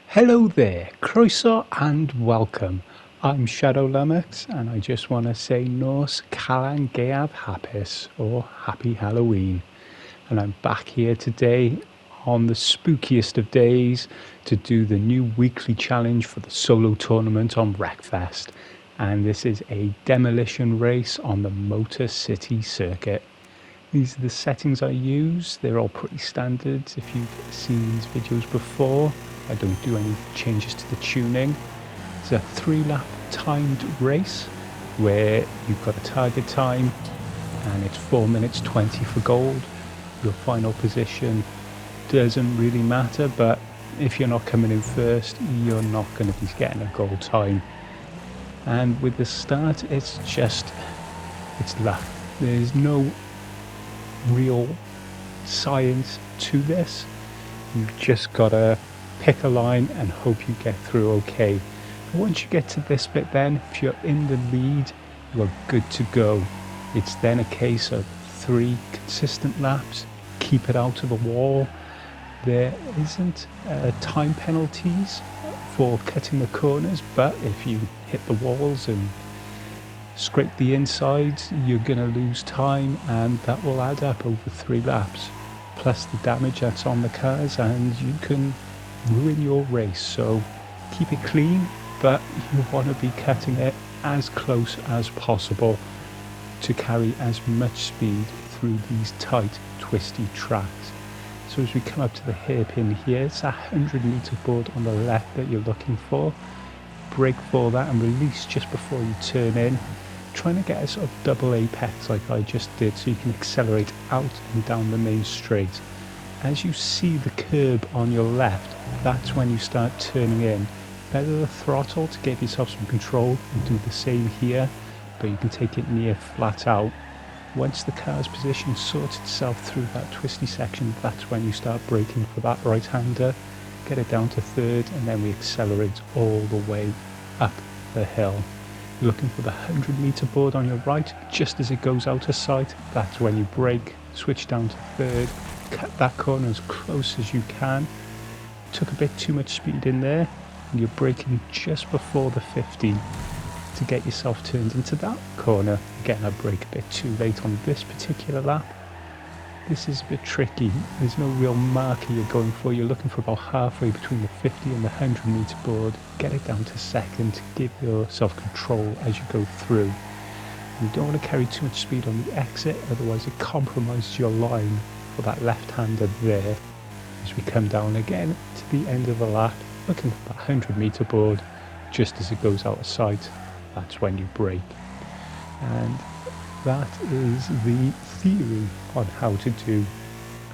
Hello there, croeso and welcome. I'm Shadow Lummox and I just want to say Nos Calan Gaeaf Hapus, or Happy Halloween. And I'm back here today on the spookiest of days to do the new weekly challenge for the solo tournament on Wreckfest. And this is a demolition race on the Motorcity Circuit. These are the settings I use. They're all pretty standard. If you've seen these videos before, I don't do any changes to the tuning. It's a 3-lap timed race where you've got a target time and it's 4 minutes 20 for gold. Your final position doesn't really matter, but if you're not coming in first, you're not going to be getting a gold time. And with the start, it's luck. There's no real science to this. You've just got to pick a line and hope you get through okay. But once you get to this bit, then if you're in the lead, you're good to go. It's then a case of 3 consistent laps, keep it out of the wall. There isn't time penalties for cutting the corners, but if you hit the walls and scrape the insides, you're going to lose time, and that will add up over 3 laps, plus the damage that's on the cars, and you can ruin your race. So keep it clean, but you want to be cutting it as close as possible to carry as much speed through these tight, twisty tracks. So as we come up to the hairpin here, it's a 100-meter board on the left that you're looking for. Brake for that and release just before you turn in, trying to get a sort of double apex like I just did, so you can accelerate out and down the main straight. As you see the curb on your left, that's when you start turning in. Better the throttle to give yourself some control and do the same here, but you can take it near flat out. Once the car's position sorts itself through that twisty section, that's when you start braking for that right-hander, get it down to third, and then we accelerate all the way up the hill. You're looking for the 100-meter board on your right. Just as it goes out of sight, that's when you brake, switch down to third, cut that corner as close as you can. Took a bit too much speed in there, and you're braking just before the 50 to get yourself turned into that corner. Again, I brake a bit too late on this particular lap. This is a bit tricky. There's no real marker you're going for. You're looking for about halfway between the 50 and the 100-meter board. Get it down to second to give yourself control as you go through. You don't want to carry too much speed on the exit, otherwise it compromises your line for that left-hander there. As we come down again to the end of the lap, looking for that 100-meter board, just as it goes out of sight, that's when you brake. And that is the theory on how to do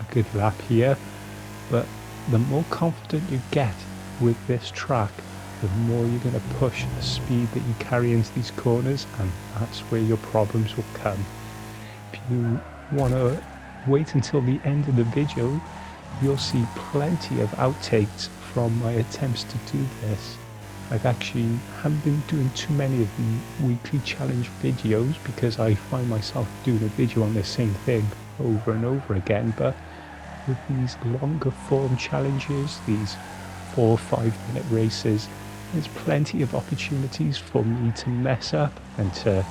a good lap here. But the more confident you get with this track, the more you're going to push the speed that you carry into these corners, and that's where your problems will come. If you want to wait until the end of the video, you'll see plenty of outtakes from my attempts to do this. I've actually haven't been doing too many of the weekly challenge videos because I find myself doing a video on the same thing over and over again, but with these longer form challenges, these 4 or 5 minute races, there's plenty of opportunities for me to mess up and to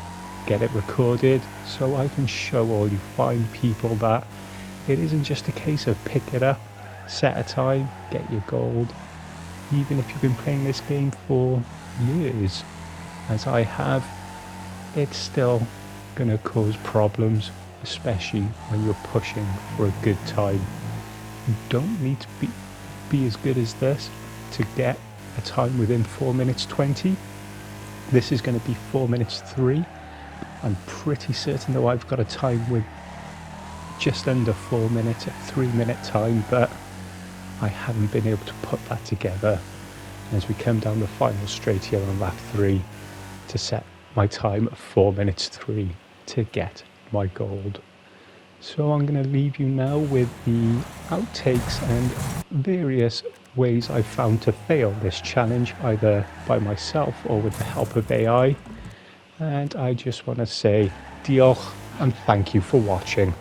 get it recorded, so I can show all you fine people that it isn't just a case of pick it up, set a time, get your gold. Even if you've been playing this game for years, as I have, it's still going to cause problems, especially when you're pushing for a good time. You don't need to be as good as this to get a time within 4 minutes 20. This is going to be 4 minutes 3. I'm pretty certain though I've got a time with just under 4 minutes, a 3-minute time, but I haven't been able to put that together. As we come down the final straight here on lap 3 to set my time at 4 minutes 3 to get my gold. So I'm going to leave you now with the outtakes and various ways I've found to fail this challenge, either by myself or with the help of AI. And I just want to say diolch and thank you for watching.